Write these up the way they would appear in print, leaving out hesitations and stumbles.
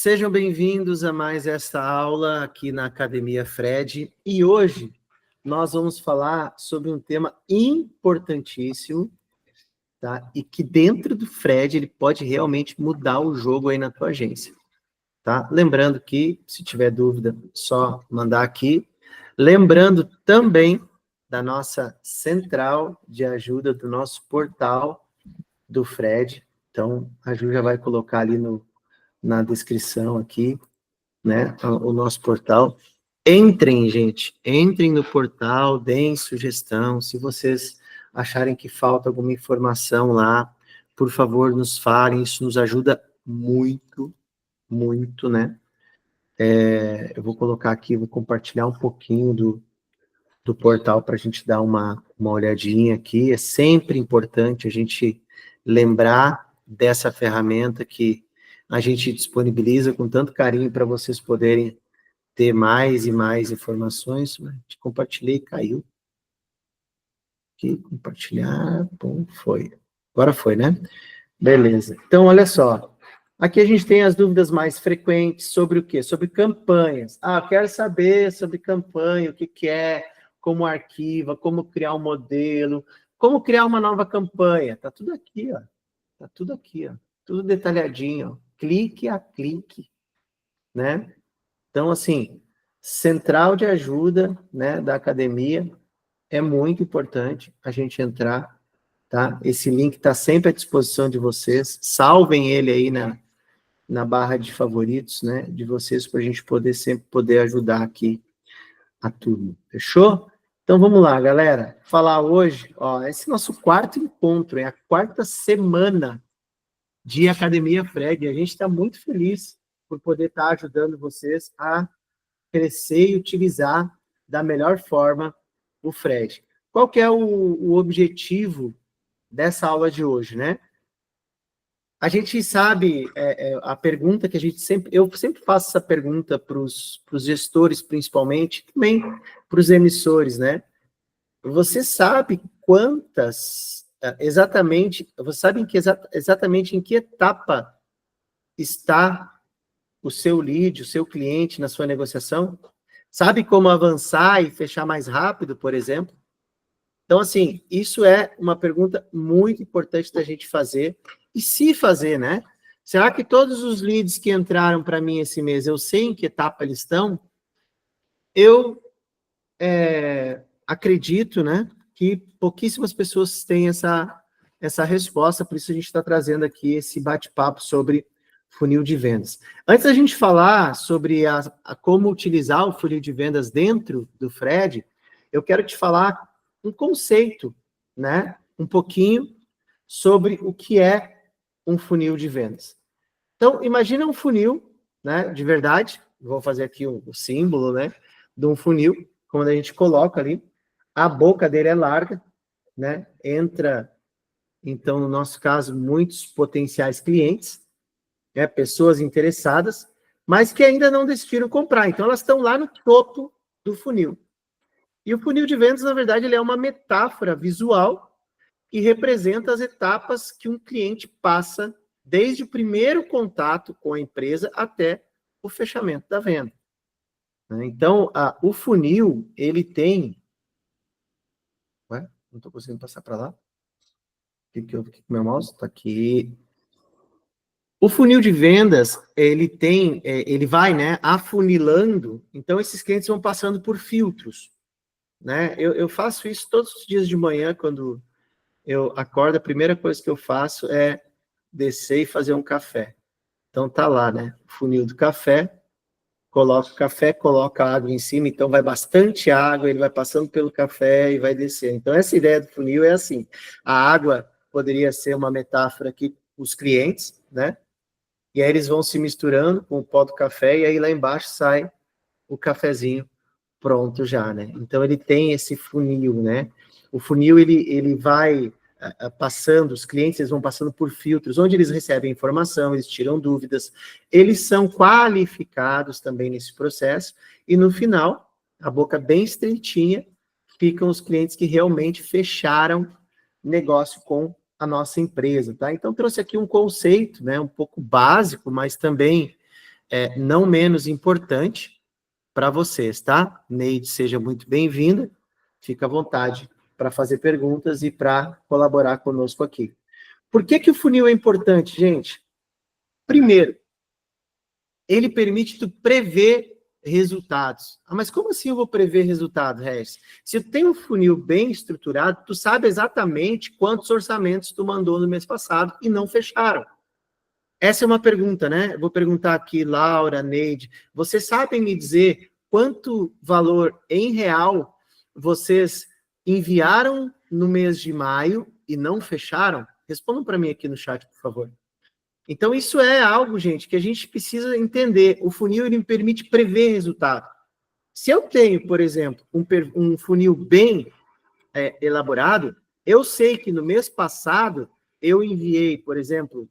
Sejam bem-vindos a mais esta aula aqui na Academia Fred. E hoje nós vamos falar sobre um tema importantíssimo, tá? E que dentro do Fred ele pode realmente mudar o jogo aí na tua agência, tá? Lembrando que, se tiver dúvida, só mandar aqui. Lembrando também da nossa central de ajuda, do nosso portal do Fred. Então, a Ju já vai colocar ali na descrição aqui, né, o nosso portal. Entrem, gente, entrem no portal, deem sugestão. Se vocês acharem que falta alguma informação lá, por favor, nos falem. Isso nos ajuda muito, muito, né? Eu vou colocar aqui, vou compartilhar um pouquinho do portal para a gente dar uma olhadinha aqui. É sempre importante a gente lembrar dessa ferramenta que a gente disponibiliza com tanto carinho para vocês poderem ter mais e mais informações. Compartilhei, caiu. Aqui, compartilhar, bom, foi. Agora foi, né? Beleza. Então, olha só. Aqui a gente tem as dúvidas mais frequentes sobre o quê? Sobre campanhas. Ah, eu quero saber sobre campanha, o que é, como arquiva, como criar um modelo, como criar uma nova campanha. Tá tudo aqui, ó. Tá tudo aqui, ó. Tudo detalhadinho, ó. Clique a clique, né? Então, assim, central de ajuda, né, da academia, é muito importante a gente entrar, tá? Esse link está sempre à disposição de vocês. Salvem ele aí na barra de favoritos, né, de vocês, para a gente sempre poder ajudar aqui a turma. Fechou? Então, vamos lá, galera. Falar hoje, ó, esse é nosso quarto encontro, é a quarta semana de Academia Fred. A gente está muito feliz por poder estar ajudando vocês a crescer e utilizar da melhor forma o Fred. Qual que é o objetivo dessa aula de hoje, né? A gente sabe, a pergunta que eu sempre faço essa pergunta para os gestores, principalmente, também para os emissores, né? Você sabe exatamente em que etapa está o seu lead, o seu cliente na sua negociação? Sabe como avançar e fechar mais rápido, por exemplo? Então, assim, isso é uma pergunta muito importante da gente fazer. E se fazer, né? Será que todos os leads que entraram para mim esse mês, eu sei em que etapa eles estão? Eu acredito, né, que pouquíssimas pessoas têm essa resposta, por isso a gente está trazendo aqui esse bate-papo sobre funil de vendas. Antes da gente falar sobre como utilizar o funil de vendas dentro do Fred, eu quero te falar um conceito, né, um pouquinho sobre o que é um funil de vendas. Então, imagina um funil, né, de verdade, vou fazer aqui o símbolo, né, de um funil, quando a gente coloca ali, a boca dele é larga, né, entra, então, no nosso caso, muitos potenciais clientes, né, pessoas interessadas, mas que ainda não decidiram comprar, então elas estão lá no topo do funil. E o funil de vendas, na verdade, ele é uma metáfora visual que representa as etapas que um cliente passa desde o primeiro contato com a empresa até o fechamento da venda. Então, o funil, ele tem... Ué? Não estou conseguindo passar para lá? O que houve aqui com o meu mouse? Está aqui. O funil de vendas, ele vai, né, afunilando, então esses clientes vão passando por filtros, né? Eu faço isso todos os dias de manhã, quando eu acordo, a primeira coisa que eu faço é descer e fazer um café. Então tá lá, né? Funil do café, coloca o café, coloca a água em cima, então vai bastante água, ele vai passando pelo café e vai descer. Então essa ideia do funil é assim, a água poderia ser uma metáfora aqui, os clientes, né? E aí eles vão se misturando com o pó do café, e aí lá embaixo sai o cafezinho pronto já, né? Então ele tem esse funil, né? O funil, ele vai passando, os clientes eles vão passando por filtros, onde eles recebem informação, eles tiram dúvidas, eles são qualificados também nesse processo, e no final, a boca bem estreitinha, ficam os clientes que realmente fecharam negócio com a nossa empresa, tá? Então trouxe aqui um conceito, né, um pouco básico, mas também não menos importante para vocês, tá? Neide, seja muito bem-vinda. Fica à vontade para fazer perguntas e para colaborar conosco aqui. Por que o funil é importante, gente? Primeiro, ele permite tu prever resultados. Ah, mas como assim eu vou prever resultados, Regis? Se eu tenho um funil bem estruturado, tu sabe exatamente quantos orçamentos tu mandou no mês passado e não fecharam. Essa é uma pergunta, né? Eu vou perguntar aqui, Laura, Neide, vocês sabem me dizer quanto valor em real vocês enviaram no mês de maio e não fecharam? Respondam para mim aqui no chat, por favor. Então, isso é algo, gente, que a gente precisa entender. O funil, ele me permite prever resultado. Se eu tenho, por exemplo, um funil bem elaborado, eu sei que no mês passado eu enviei, por exemplo,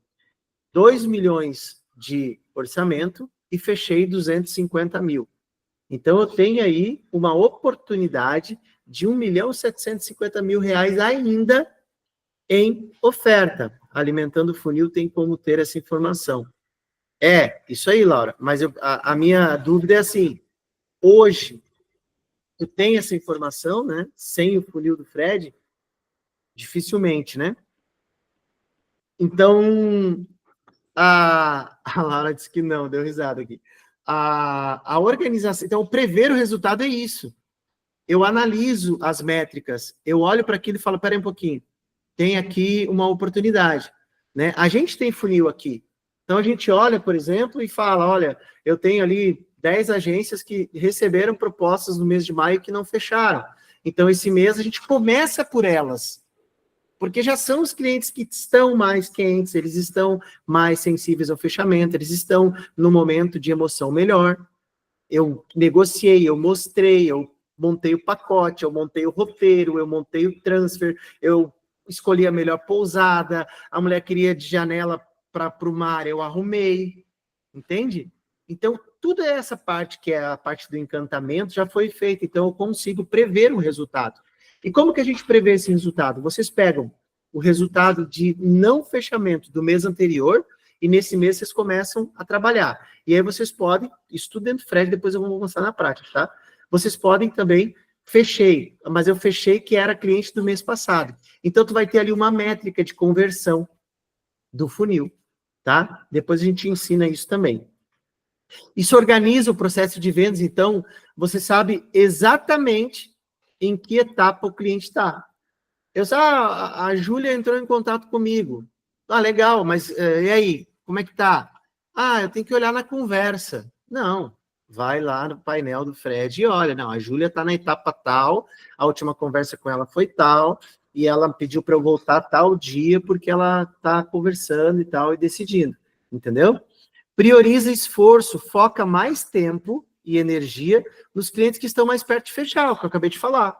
2 milhões de orçamento e fechei 250 mil. Então, eu tenho aí uma oportunidade de 1.750.000 reais ainda em oferta. Alimentando o Funil tem como ter essa informação. Isso aí, Laura. Mas a minha dúvida é assim, hoje, tu tem essa informação, né? Sem o Funil do Fred? Dificilmente, né? Então, a Laura disse que não, deu risada aqui. A organização, então, prever o resultado é isso. Eu analiso as métricas, eu olho para aquilo e falo, peraí um pouquinho, tem aqui uma oportunidade, né? A gente tem funil aqui. Então, a gente olha, por exemplo, e fala, olha, eu tenho ali 10 agências que receberam propostas no mês de maio que não fecharam. Então, esse mês a gente começa por elas, porque já são os clientes que estão mais quentes, eles estão mais sensíveis ao fechamento, eles estão no momento de emoção melhor. Eu negociei, eu mostrei, eu montei o pacote, eu montei o roteiro, eu montei o transfer, eu escolhi a melhor pousada, a mulher queria de janela para o mar, eu arrumei, entende? Então, tudo essa parte, que é a parte do encantamento, já foi feita, então eu consigo prever o resultado. E como que a gente prevê esse resultado? Vocês pegam o resultado de não fechamento do mês anterior e nesse mês vocês começam a trabalhar. E aí vocês podem, isso tudo dentro do Fred, depois eu vou avançar na prática, tá? Vocês podem também, mas eu fechei que era cliente do mês passado. Então, tu vai ter ali uma métrica de conversão do funil, tá? Depois a gente ensina isso também. Isso organiza o processo de vendas, então, você sabe exatamente em que etapa o cliente está. Eu sei, a Júlia entrou em contato comigo. Ah, legal, mas e aí? Como é que tá? Ah, eu tenho que olhar na conversa. Não, vai lá no painel do Fred e olha, não, a Júlia está na etapa tal, a última conversa com ela foi tal, e ela pediu para eu voltar tal dia, porque ela está conversando e tal, e decidindo, entendeu? Prioriza esforço, foca mais tempo e energia nos clientes que estão mais perto de fechar, o que eu acabei de falar.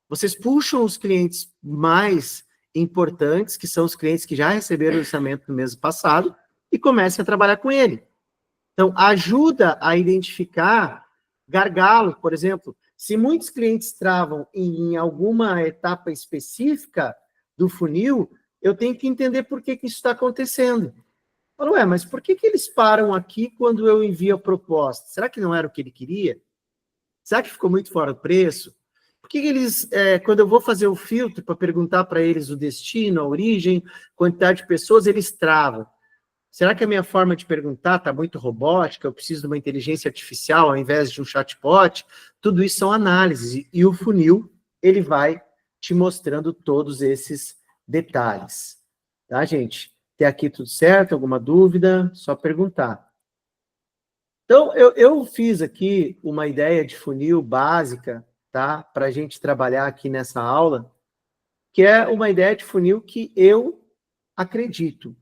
Vocês puxam os clientes mais importantes, que são os clientes que já receberam o orçamento no mês passado, e comecem a trabalhar com ele. Então, ajuda a identificar gargalo, por exemplo. Se muitos clientes travam em alguma etapa específica do funil, eu tenho que entender por que isso está acontecendo. Falo, mas por que eles param aqui quando eu envio a proposta? Será que não era o que ele queria? Será que ficou muito fora do preço? Por que eles, quando eu vou fazer o filtro para perguntar para eles o destino, a origem, quantidade de pessoas, eles travam? Será que a minha forma de perguntar está muito robótica? Eu preciso de uma inteligência artificial ao invés de um chatbot? Tudo isso são análises. E o funil, ele vai te mostrando todos esses detalhes. Tá, gente? Até aqui tudo certo? Alguma dúvida? Só perguntar. Então, eu fiz aqui uma ideia de funil básica, tá? Para a gente trabalhar aqui nessa aula, que é uma ideia de funil que eu acredito,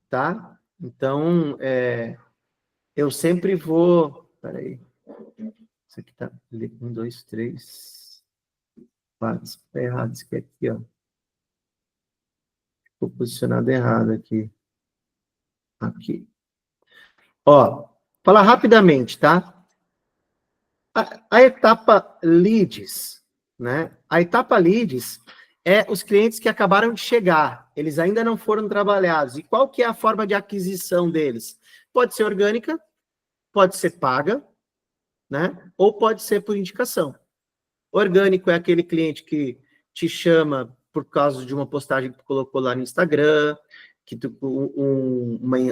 tá? Então, eu sempre vou... Peraí. Isso aqui tá... 1, 2, 3... 4, tá errado isso aqui, ó. Ficou posicionado errado aqui. Aqui. Ó, falar rapidamente, tá? A etapa leads, né? A etapa leads é os clientes que acabaram de chegar, eles ainda não foram trabalhados. E qual que é a forma de aquisição deles? Pode ser orgânica, pode ser paga, né? Ou pode ser por indicação. Orgânico é aquele cliente que te chama por causa de uma postagem que tu colocou lá no Instagram, que tu,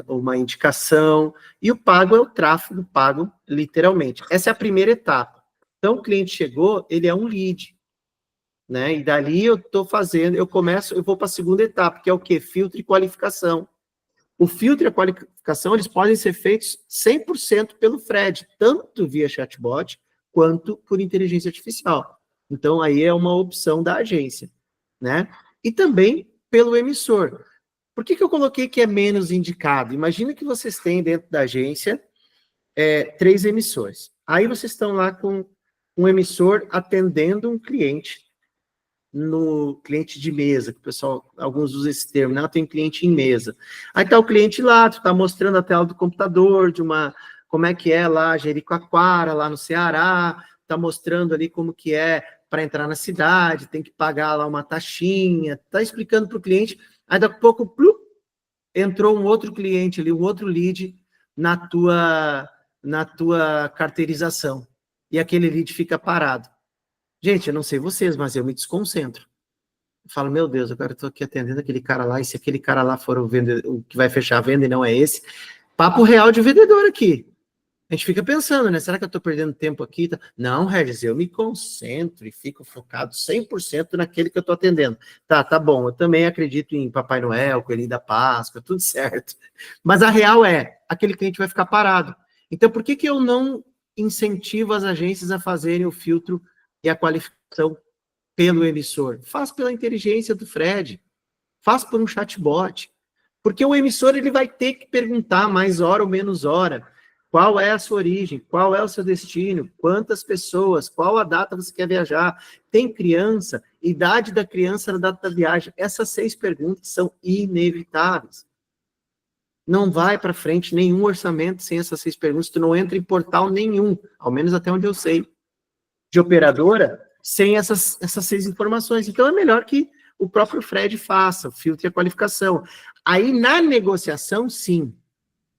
uma indicação, e o pago é o tráfego pago, literalmente. Essa é a primeira etapa. Então, o cliente chegou, ele é um lead, né? E dali eu vou para a segunda etapa, que é o quê? Filtro e qualificação. O filtro e a qualificação, eles podem ser feitos 100% pelo Fred, tanto via chatbot, quanto por inteligência artificial. Então, aí é uma opção da agência, né? E também pelo emissor. Por que eu coloquei que é menos indicado? Imagina que vocês têm dentro da agência 3 emissores. Aí vocês estão lá com um emissor atendendo um cliente, no cliente de mesa, que o pessoal, alguns usam esse termo, né? Tem cliente em mesa. Aí tá o cliente lá, tu tá mostrando a tela do computador, como é que é lá, Jericoacoara, lá no Ceará, tá mostrando ali como que é para entrar na cidade, tem que pagar lá uma taxinha, tá explicando para o cliente, aí daqui a pouco, plup, entrou um outro cliente ali, um outro lead na tua carteirização, e aquele lead fica parado. Gente, eu não sei vocês, mas eu me desconcentro. Eu falo, meu Deus, agora eu tô aqui atendendo aquele cara lá, e se aquele cara lá for o que vai fechar a venda e não é esse, papo real de vendedor aqui. A gente fica pensando, né? Será que eu tô perdendo tempo aqui? Não, Regis, eu me concentro e fico focado 100% naquele que eu tô atendendo. Tá bom, eu também acredito em Papai Noel, Coelhinho da Páscoa, tudo certo. Mas a real aquele cliente vai ficar parado. Então, por que eu não incentivo as agências a fazerem o filtro e a qualificação pelo emissor? Faz pela inteligência do Fred, faz por um chatbot, porque o emissor ele vai ter que perguntar mais hora ou menos hora, qual é a sua origem, qual é o seu destino, quantas pessoas, qual a data você quer viajar, tem criança, idade da criança na data da viagem. Essas 6 perguntas são inevitáveis. Não vai para frente nenhum orçamento sem essas 6 perguntas, tu não entra em portal nenhum, ao menos até onde eu sei, de operadora, sem essas 6 informações. Então, é melhor que o próprio Fred faça, filtre a qualificação. Aí, na negociação, sim.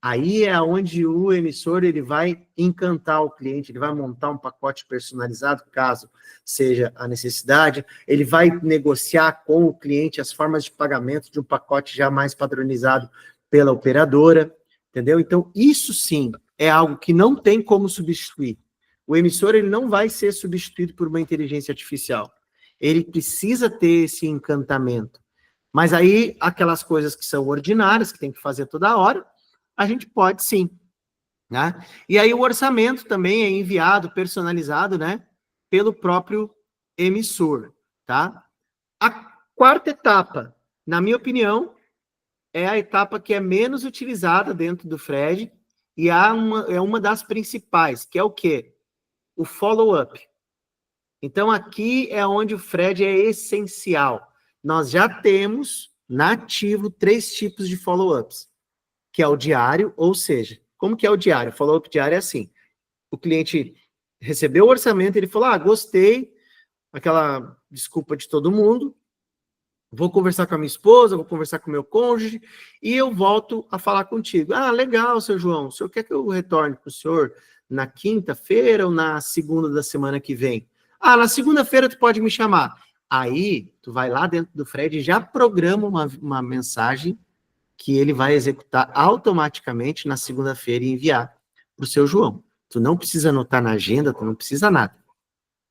Aí é onde o emissor ele vai encantar o cliente, ele vai montar um pacote personalizado, caso seja a necessidade, ele vai negociar com o cliente as formas de pagamento de um pacote já mais padronizado pela operadora, entendeu? Então, isso sim é algo que não tem como substituir. O emissor ele não vai ser substituído por uma inteligência artificial. Ele precisa ter esse encantamento. Mas aí, aquelas coisas que são ordinárias, que tem que fazer toda hora, a gente pode sim. Né? E aí o orçamento também é enviado, personalizado, né, pelo próprio emissor. Tá? A quarta etapa, na minha opinião, é a etapa que é menos utilizada dentro do Fred e é uma das principais, que é o quê? O follow-up. Então, aqui é onde o Fred é essencial. Nós já temos, nativo, 3 tipos de follow-ups, que é o diário, ou seja, como que é o diário? O follow-up diário é assim, o cliente recebeu o orçamento, ele falou, gostei, aquela desculpa de todo mundo, vou conversar com a minha esposa, vou conversar com o meu cônjuge, e eu volto a falar contigo. Legal, seu João, o senhor quer que eu retorne para o senhor na quinta-feira ou na segunda da semana que vem? Na segunda-feira tu pode me chamar. Aí, tu vai lá dentro do Fred e já programa uma mensagem que ele vai executar automaticamente na segunda-feira e enviar para o seu João. Tu não precisa anotar na agenda, tu não precisa nada.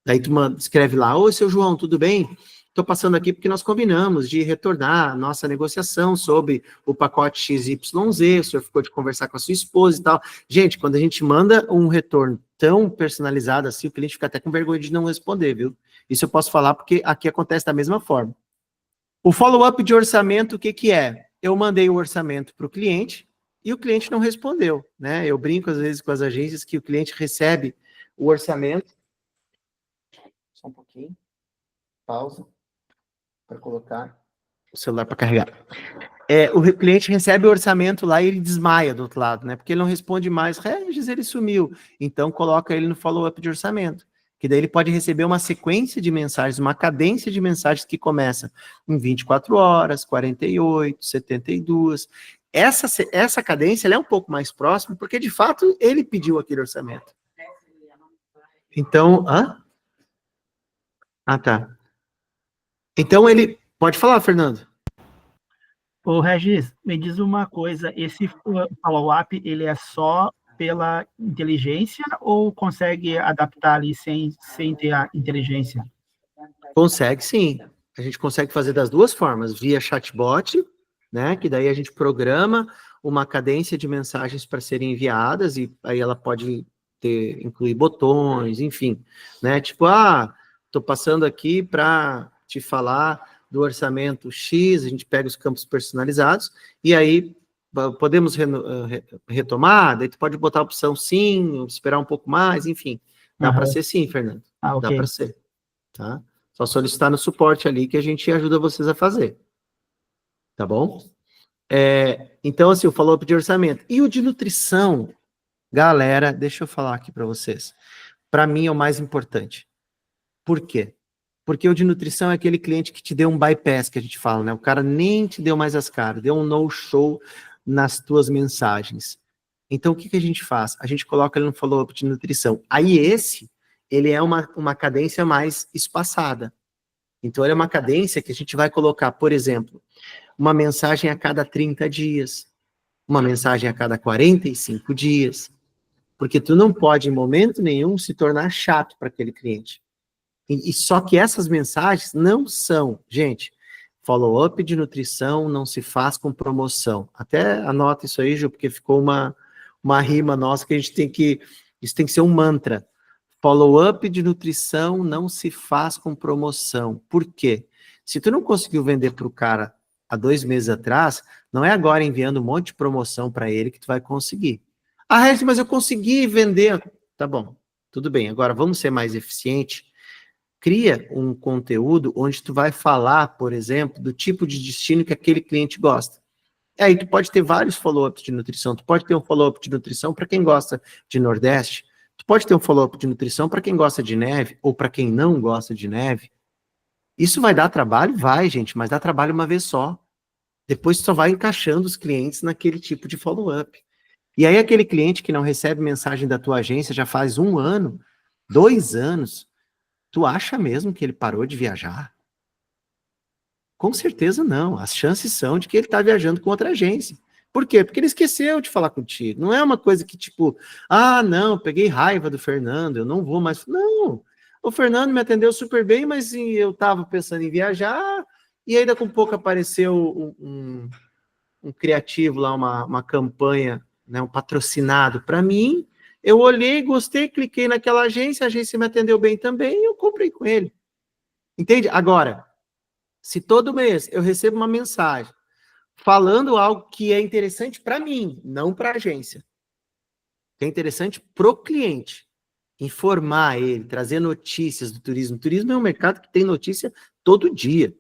Daí tu escreve lá, oi, seu João, tudo bem? Estou passando aqui porque nós combinamos de retornar a nossa negociação sobre o pacote XYZ, o senhor ficou de conversar com a sua esposa e tal. Gente, quando a gente manda um retorno tão personalizado assim, o cliente fica até com vergonha de não responder, viu? Isso eu posso falar porque aqui acontece da mesma forma. O follow-up de orçamento, o que é? Eu mandei o orçamento para o cliente e o cliente não respondeu, né? Eu brinco às vezes com as agências que o cliente recebe o orçamento. Só um pouquinho. Pausa para colocar o celular para carregar. O cliente recebe o orçamento lá e ele desmaia do outro lado, né? Porque ele não responde mais. Regis, ele sumiu. Então, coloca ele no follow-up de orçamento. Que daí ele pode receber uma sequência de mensagens, uma cadência de mensagens que começa em 24 horas, 48, 72. Essa cadência ela é um pouco mais próxima, porque de fato ele pediu aquele orçamento. Então, tá. Então ele, pode falar, Fernando. Ô, Regis, me diz uma coisa, esse follow-up, ele é só pela inteligência ou consegue adaptar ali sem ter a inteligência? Consegue, sim. A gente consegue fazer das duas formas, via chatbot, né, que daí a gente programa uma cadência de mensagens para serem enviadas, e aí ela pode incluir botões, enfim, né, tipo, tô passando aqui para te falar do orçamento X, a gente pega os campos personalizados, e aí podemos retomar, daí tu pode botar a opção sim, esperar um pouco mais, enfim, dá para ser sim, Fernando, ok. Dá para ser, tá? Só solicitar no suporte ali que a gente ajuda vocês a fazer. Tá bom? Então, assim, o follow-up de orçamento. E o de nutrição, galera, deixa eu falar aqui para vocês. Para mim é o mais importante. Por quê? Porque o de nutrição é aquele cliente que te deu um bypass, que a gente fala, né? O cara nem te deu mais as caras, deu um no-show nas tuas mensagens. Então, o que a gente faz? A gente coloca ele no follow-up de nutrição. Aí ele é uma cadência mais espaçada. Então, ele é uma cadência que a gente vai colocar, por exemplo, uma mensagem a cada 30 dias, uma mensagem a cada 45 dias, porque tu não pode, em momento nenhum, se tornar chato para aquele cliente. E só que essas mensagens não são, gente, follow-up de nutrição não se faz com promoção. Até anota isso aí, Ju, porque ficou uma rima nossa que isso tem que ser um mantra. Follow-up de nutrição não se faz com promoção. Por quê? Se tu não conseguiu vender para o cara há 2 meses atrás, não é agora enviando um monte de promoção para ele que tu vai conseguir. Regis, mas eu consegui vender. Tá bom, tudo bem. Agora vamos ser mais eficiente. Cria um conteúdo onde tu vai falar, por exemplo, do tipo de destino que aquele cliente gosta. Aí tu pode ter vários follow-ups de nutrição. Tu pode ter um follow-up de nutrição para quem gosta de Nordeste. Tu pode ter um follow-up de nutrição para quem gosta de neve ou para quem não gosta de neve. Isso vai dar trabalho? Vai, gente, mas dá trabalho uma vez só. Depois tu só vai encaixando os clientes naquele tipo de follow-up. E aí aquele cliente que não recebe mensagem da tua agência já faz 1 ano, 2 anos, tu acha mesmo que ele parou de viajar? Com certeza não. As chances são de que ele está viajando com outra agência. Por quê? Porque ele esqueceu de falar contigo. Não é uma coisa que tipo, não, peguei raiva do Fernando, eu não vou mais. Não, o Fernando me atendeu super bem, mas eu estava pensando em viajar, e aí daqui a pouco apareceu um criativo lá, uma campanha, né, um patrocinado para mim. Eu olhei, gostei, cliquei naquela agência, a agência me atendeu bem também, e eu comprei com ele. Entende? Agora, se todo mês eu recebo uma mensagem falando algo que é interessante para mim, não para a agência, que é interessante para o cliente, informar ele, trazer notícias do turismo. O turismo é um mercado que tem notícia todo dia,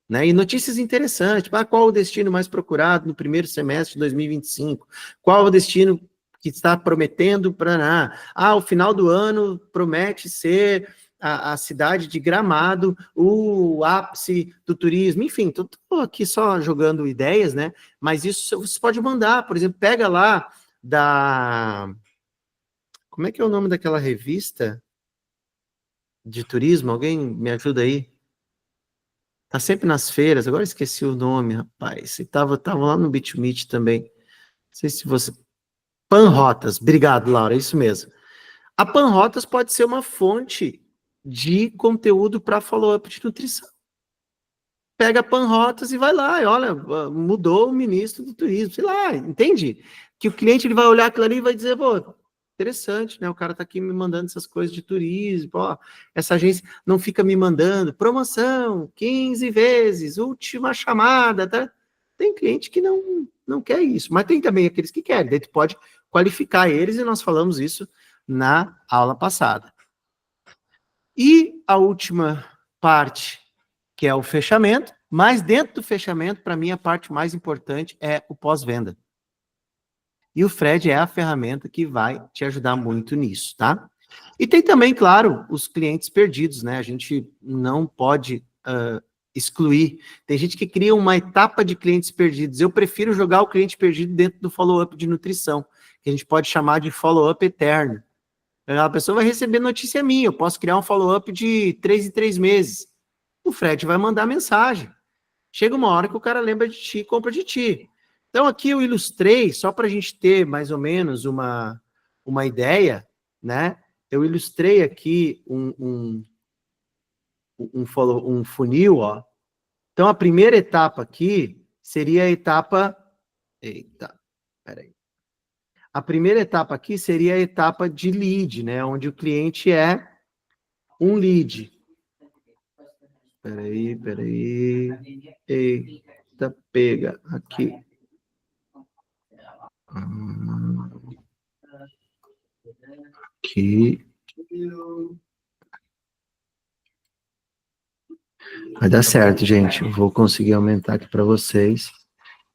né? E notícias interessantes. Qual o destino mais procurado no primeiro semestre de 2025? Qual o destino que está prometendo para... o final do ano promete ser a cidade de Gramado, o ápice do turismo, enfim, estou aqui só jogando ideias, né? Mas isso você pode mandar, por exemplo, pega lá como é que é o nome daquela revista de turismo? Alguém me ajuda aí? Tá sempre nas feiras, agora esqueci o nome, rapaz. E tava lá no BitMeet também. Não sei se você... Panrotas, obrigado, Laura, é isso mesmo. A Panrotas pode ser uma fonte de conteúdo para follow-up de nutrição. Pega a Panrotas e vai lá, e olha, mudou o ministro do turismo, sei lá, entende? Que o cliente ele vai olhar aquilo ali e vai dizer, pô, interessante, né? O cara tá aqui me mandando essas coisas de turismo, ó, essa agência não fica me mandando promoção, 15 vezes, última chamada, tá? Tem cliente que não quer isso, mas tem também aqueles que querem, daí tu pode qualificar eles, e nós falamos isso na aula passada. E a última parte, que é o fechamento, mas dentro do fechamento, para mim, a parte mais importante é o pós-venda. E o Fred é a ferramenta que vai te ajudar muito nisso, tá? E tem também, claro, os clientes perdidos, né? A gente não pode excluir. Tem gente que cria uma etapa de clientes perdidos. Eu prefiro jogar o cliente perdido dentro do follow-up de nutrição, que a gente pode chamar de follow-up eterno. A pessoa vai receber notícia minha, eu posso criar um follow-up de 3 em 3 meses. O Fred vai mandar mensagem. Chega uma hora que o cara lembra de ti e compra de ti. Então aqui eu ilustrei, só para a gente ter mais ou menos uma ideia, né? Eu ilustrei aqui um funil, ó. Então a primeira etapa aqui seria a etapa... Eita, peraí. A primeira etapa aqui seria a etapa de lead, né? Onde o cliente é um lead. Peraí. Eita, pega aqui. Aqui. Vai dar certo, gente. Eu vou conseguir aumentar aqui para vocês,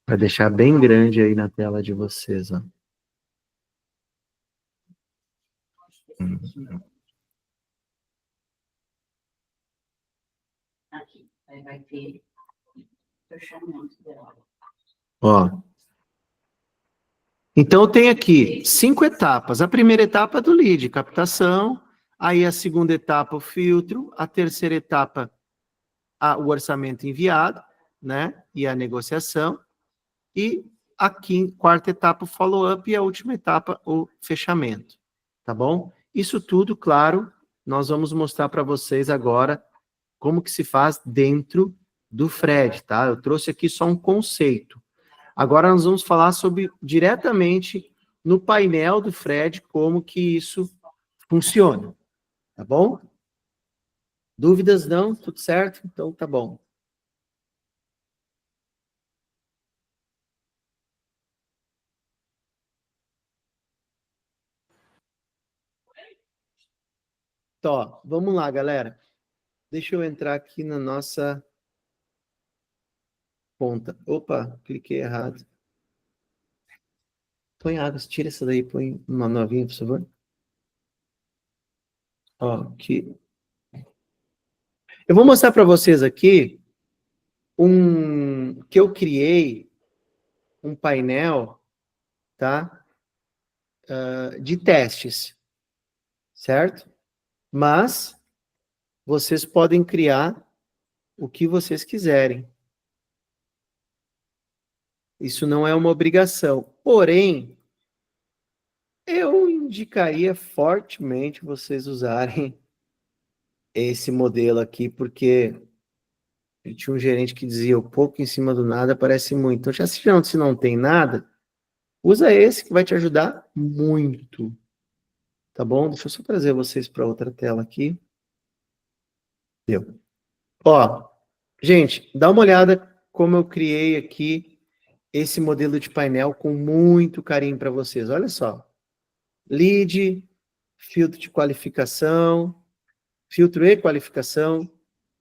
para deixar bem grande aí na tela de vocês, ó. Aqui, aí vai ter fechamento dela. Ó. Então, eu tenho aqui 5 etapas. A primeira etapa é do lead, captação. Aí, a segunda etapa, o filtro. A terceira etapa, o orçamento enviado, né? E a negociação. E a quarta etapa, o follow-up. E a última etapa, o fechamento. Tá bom? Isso tudo, claro, nós vamos mostrar para vocês agora como que se faz dentro do Fred, tá? Eu trouxe aqui só um conceito. Agora nós vamos falar sobre, diretamente no painel do Fred, como que isso funciona, tá bom? Dúvidas não? Tudo certo? Então tá bom. Então, ó, vamos lá, galera. Deixa eu entrar aqui na nossa conta. Opa, cliquei errado. Põe água, tira essa daí, põe uma novinha, por favor. Ó, aqui. Eu vou mostrar para vocês aqui que eu criei um painel, tá? De testes, certo? Mas vocês podem criar o que vocês quiserem. Isso não é uma obrigação. Porém, eu indicaria fortemente vocês usarem esse modelo aqui, porque tinha um gerente que dizia, o pouco em cima do nada parece muito. Então, já se não tem nada, usa esse que vai te ajudar muito. Tá bom? Deixa eu só trazer vocês para outra tela aqui. Deu. Ó, gente, dá uma olhada como eu criei aqui esse modelo de painel com muito carinho para vocês. Olha só. Lead, filtro de qualificação, filtro e qualificação,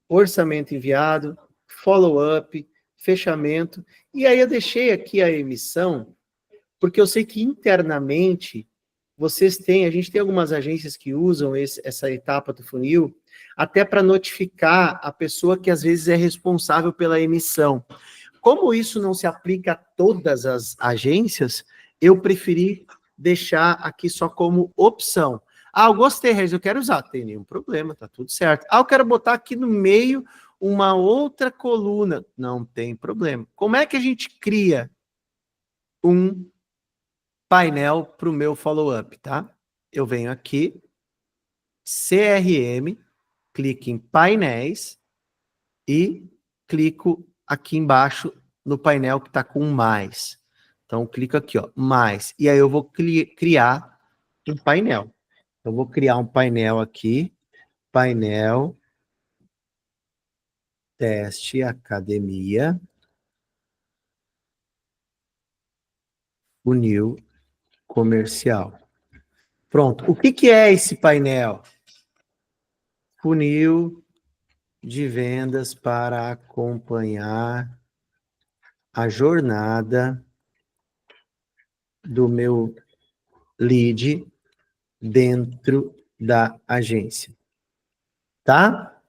orçamento enviado, follow-up, fechamento. E aí eu deixei aqui a emissão, porque eu sei que internamente a gente tem algumas agências que usam essa etapa do funil, até para notificar a pessoa que às vezes é responsável pela emissão. Como isso não se aplica a todas as agências, eu preferi deixar aqui só como opção. Ah, eu gostei, Regis, eu quero usar. Tem nenhum problema, tá tudo certo. Ah, eu quero botar aqui no meio uma outra coluna. Não tem problema. Como é que a gente cria um painel para o meu follow-up, tá? Eu venho aqui, CRM, clico em painéis e clico aqui embaixo no painel que está com mais. Então, clico aqui, ó, mais. E aí eu vou criar um painel. Eu vou criar um painel aqui, painel, teste, academia, funil comercial. Pronto. O que é esse painel? Funil de vendas para acompanhar a jornada do meu lead dentro da agência. Tá?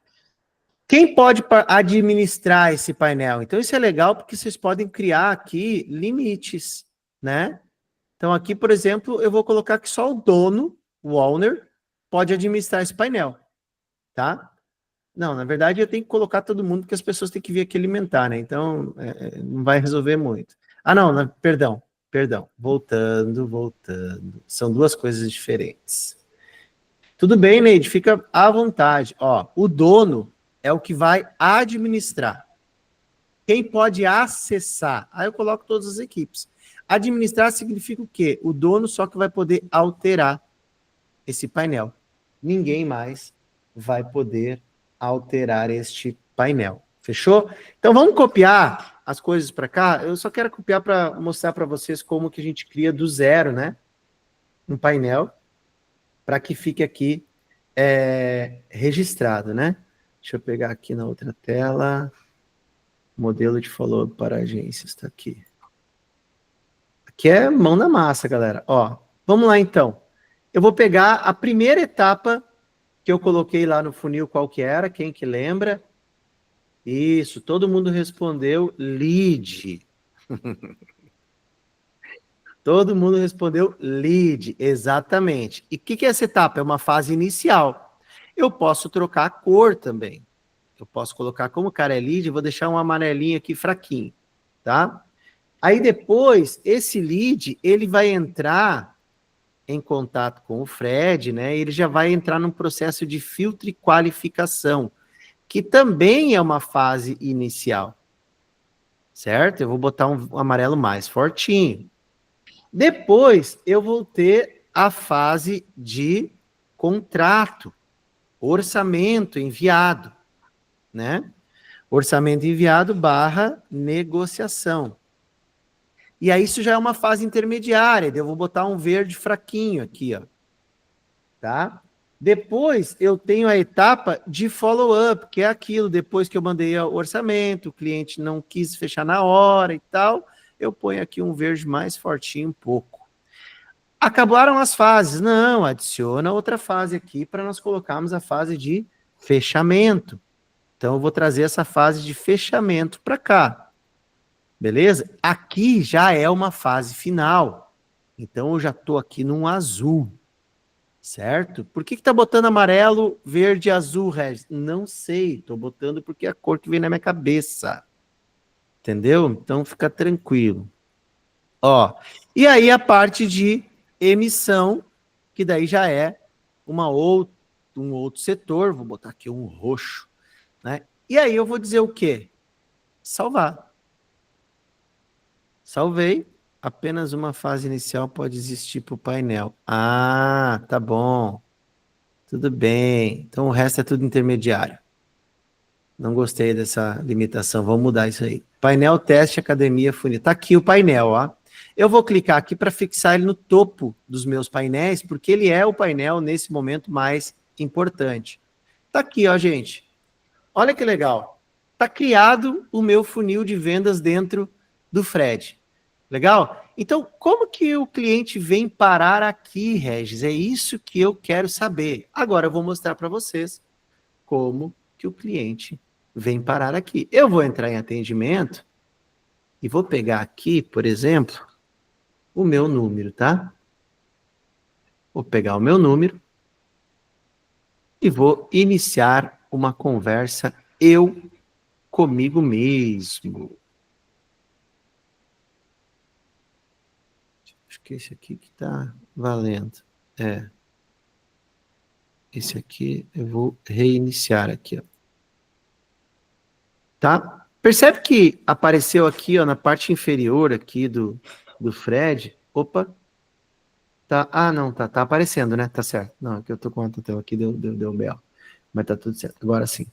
Quem pode administrar esse painel? Então, isso é legal porque vocês podem criar aqui limites, né? Então, aqui, por exemplo, eu vou colocar que só o dono, o owner, pode administrar esse painel, tá? Não, na verdade, eu tenho que colocar todo mundo, porque as pessoas têm que vir aqui alimentar, né? Então, não vai resolver muito. Ah, não, perdão. Voltando. São duas coisas diferentes. Tudo bem, Neide, fica à vontade. Ó, o dono é o que vai administrar. Quem pode acessar? Aí eu coloco todas as equipes. Administrar significa o quê? O dono só que vai poder alterar esse painel. Ninguém mais vai poder alterar este painel. Fechou? Então vamos copiar as coisas para cá. Eu só quero copiar para mostrar para vocês como que a gente cria do zero, né? Um painel para que fique aqui registrado, né? Deixa eu pegar aqui na outra tela. Modelo de follow-up para agências, está aqui. Aqui é mão na massa, galera. Ó, vamos lá então. Eu vou pegar a primeira etapa que eu coloquei lá no funil, qual que era? Quem que lembra? Isso, todo mundo respondeu lead. Todo mundo respondeu lead, exatamente. E o que é essa etapa? É uma fase inicial. Eu posso trocar a cor também. Eu posso colocar, como o cara é lead, eu vou deixar um amarelinho aqui fraquinho, tá? Aí depois, esse lead, ele vai entrar em contato com o Fred, né? Ele já vai entrar num processo de filtro e qualificação, que também é uma fase inicial, certo? Eu vou botar um amarelo mais fortinho. Depois, eu vou ter a fase de contrato, orçamento enviado, né? Orçamento enviado / negociação. E aí isso já é uma fase intermediária, eu vou botar um verde fraquinho aqui, ó. Tá? Depois eu tenho a etapa de follow-up, que é aquilo, depois que eu mandei o orçamento, o cliente não quis fechar na hora e tal, eu ponho aqui um verde mais fortinho um pouco. Acabaram as fases? Não, adiciona outra fase aqui para nós colocarmos a fase de fechamento. Então eu vou trazer essa fase de fechamento para cá. Beleza? Aqui já é uma fase final. Então eu já estou aqui num azul. Certo? Por que está botando amarelo, verde e azul, Regis? Não sei. Estou botando porque é a cor que vem na minha cabeça. Entendeu? Então fica tranquilo. Ó, e aí a parte de emissão, que daí já é um outro setor. Vou botar aqui um roxo. Né? E aí eu vou dizer o quê? Salvar. Salvei. Apenas uma fase inicial pode existir para o painel. Ah, tá bom. Tudo bem. Então o resto é tudo intermediário. Não gostei dessa limitação. Vamos mudar isso aí. Painel teste academia funil. Tá aqui o painel, ó. Eu vou clicar aqui para fixar ele no topo dos meus painéis, porque ele é o painel nesse momento mais importante. Tá aqui, ó, gente. Olha que legal. Tá criado o meu funil de vendas dentro do Fred. Legal? Então, como que o cliente vem parar aqui, Regis? É isso que eu quero saber. Agora eu vou mostrar para vocês como que o cliente vem parar aqui. Eu vou entrar em atendimento e vou pegar aqui, por exemplo, o meu número, tá? Vou pegar o meu número e vou iniciar uma conversa eu comigo mesmo. Acho que esse aqui que tá valendo. Esse aqui eu vou reiniciar aqui, ó. Tá? Percebe que apareceu aqui, ó, na parte inferior aqui do Fred. Opa. Tá. Ah, não, tá aparecendo, né? Tá certo. Não, aqui eu tô com a tela aqui, deu BO. Mas tá tudo certo. Agora sim.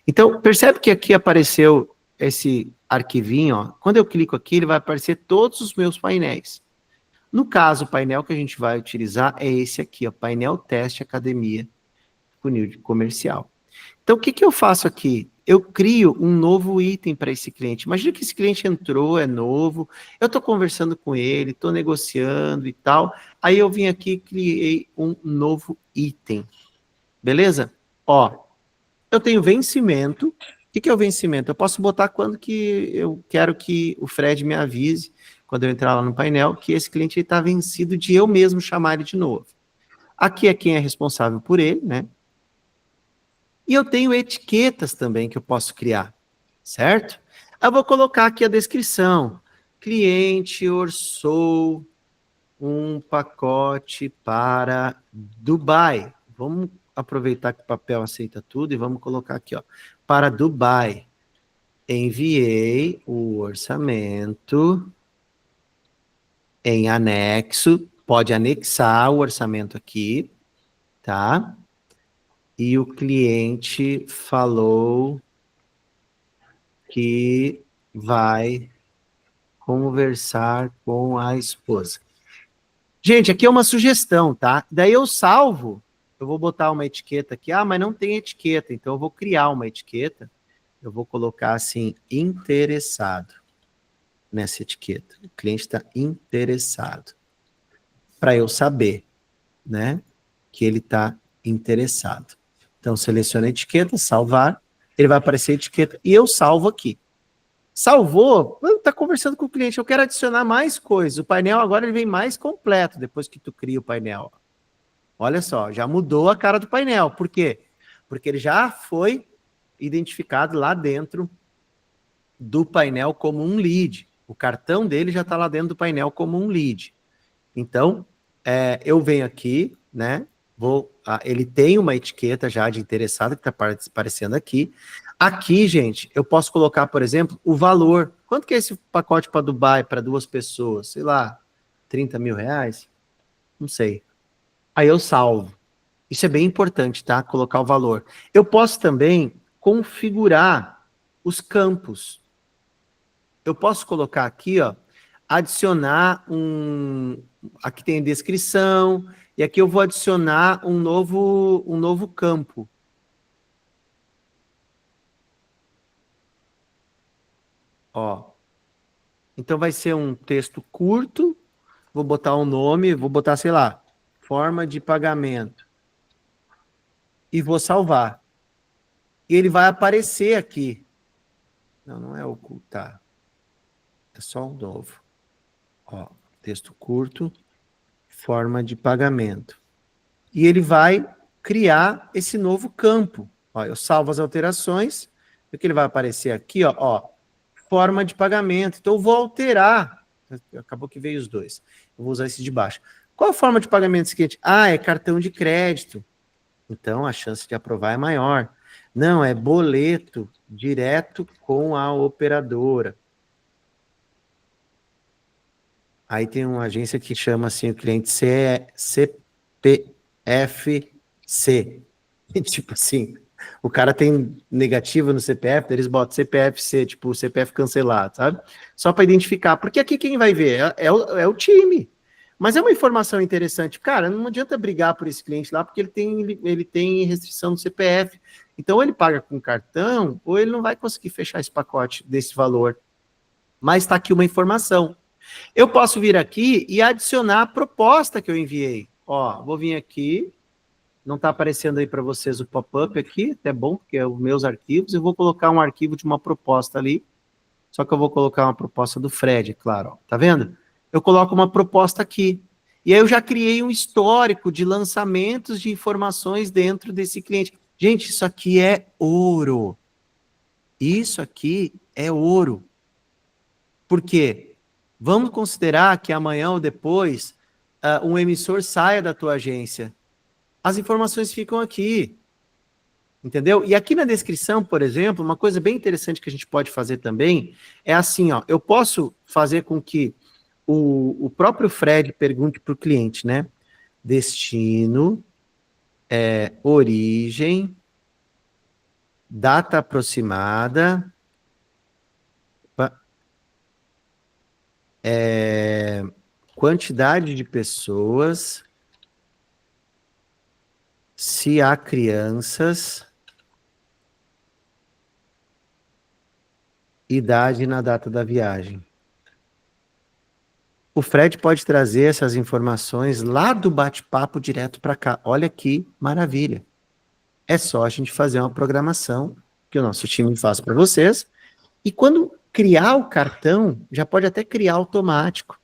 Então, percebe que aqui apareceu esse arquivinho, ó. Quando eu clico aqui, ele vai aparecer todos os meus painéis. No caso, o painel que a gente vai utilizar é esse aqui, ó, painel teste academia funil comercial. Então, o que eu faço aqui? Eu crio um novo item para esse cliente. Imagina que esse cliente entrou, é novo, eu estou conversando com ele, estou negociando e tal, aí eu vim aqui e criei um novo item. Beleza? Ó, eu tenho vencimento. O que é o vencimento? Eu posso botar quando que eu quero que o Fred me avise, quando eu entrar lá no painel, que esse cliente está vencido de eu mesmo chamar ele de novo. Aqui é quem é responsável por ele, né? E eu tenho etiquetas também que eu posso criar, certo? Eu vou colocar aqui a descrição. Cliente orçou um pacote para Dubai. Vamos aproveitar que o papel aceita tudo e vamos colocar aqui, ó. Para Dubai. Enviei o orçamento em anexo. Pode anexar o orçamento aqui, tá? E o cliente falou que vai conversar com a esposa. Gente, aqui é uma sugestão, tá? Daí eu salvo, eu vou botar uma etiqueta aqui, mas não tem etiqueta, então eu vou criar uma etiqueta, eu vou colocar assim, interessado, nessa etiqueta. O cliente está interessado. Para eu saber, né, que ele está interessado. Então, seleciona a etiqueta, salvar, ele vai aparecer a etiqueta e eu salvo aqui. Salvou, está conversando com o cliente, eu quero adicionar mais coisas. O painel agora ele vem mais completo depois que tu cria o painel. Olha só, já mudou a cara do painel. Por quê? Porque ele já foi identificado lá dentro do painel como um lead. O cartão dele já está lá dentro do painel como um lead. Então, eu venho aqui, né? Ele tem uma etiqueta já de interessado que está aparecendo aqui. Aqui, gente, eu posso colocar, por exemplo, o valor. Quanto que é esse pacote para Dubai para 2 pessoas? Sei lá, 30 mil reais? Não sei. Aí eu salvo. Isso é bem importante, tá? Colocar o valor. Eu posso também configurar os campos. Eu posso colocar aqui, ó, adicionar aqui tem a descrição, e aqui eu vou adicionar um novo campo. Ó. Então vai ser um texto curto, vou botar um nome, vou botar, sei lá, forma de pagamento. E vou salvar. E ele vai aparecer aqui. Não é ocultar. É só um novo. Ó, texto curto, forma de pagamento. E ele vai criar esse novo campo. Ó, eu salvo as alterações, porque ele vai aparecer aqui, ó, forma de pagamento. Então eu vou alterar. Acabou que veio os dois. Eu vou usar esse de baixo. Qual a forma de pagamento seguinte? É cartão de crédito. Então a chance de aprovar é maior. Não, é boleto direto com a operadora. Aí tem uma agência que chama assim o cliente CPFC. Tipo assim, o cara tem negativa no CPF, eles botam CPFC, tipo CPF cancelado, sabe? Só para identificar. Porque aqui quem vai ver é o time. Mas é uma informação interessante. Cara, não adianta brigar por esse cliente lá, porque ele tem restrição no CPF. Então, ou ele paga com cartão, ou ele não vai conseguir fechar esse pacote desse valor. Mas está aqui uma informação. Eu posso vir aqui e adicionar a proposta que eu enviei. Ó, vou vir aqui. Não está aparecendo aí para vocês o pop-up aqui, até bom, porque é os meus arquivos. Eu vou colocar um arquivo de uma proposta ali. Só que eu vou colocar uma proposta do Fred, é claro. Ó. Tá vendo? Eu coloco uma proposta aqui. E aí eu já criei um histórico de lançamentos de informações dentro desse cliente. Gente, isso aqui é ouro. Isso aqui é ouro. Por quê? Vamos considerar que amanhã ou depois um emissor saia da tua agência. As informações ficam aqui. Entendeu? E aqui na descrição, por exemplo, uma coisa bem interessante que a gente pode fazer também é assim, ó, eu posso fazer com que o próprio Fred pergunte para o cliente, né? Destino, origem, data aproximada, quantidade de pessoas, se há crianças, idade na data da viagem. O Fred pode trazer essas informações lá do bate-papo direto para cá. Olha que maravilha. É só a gente fazer uma programação que o nosso time faz para vocês. E quando criar o cartão, já pode até criar automático.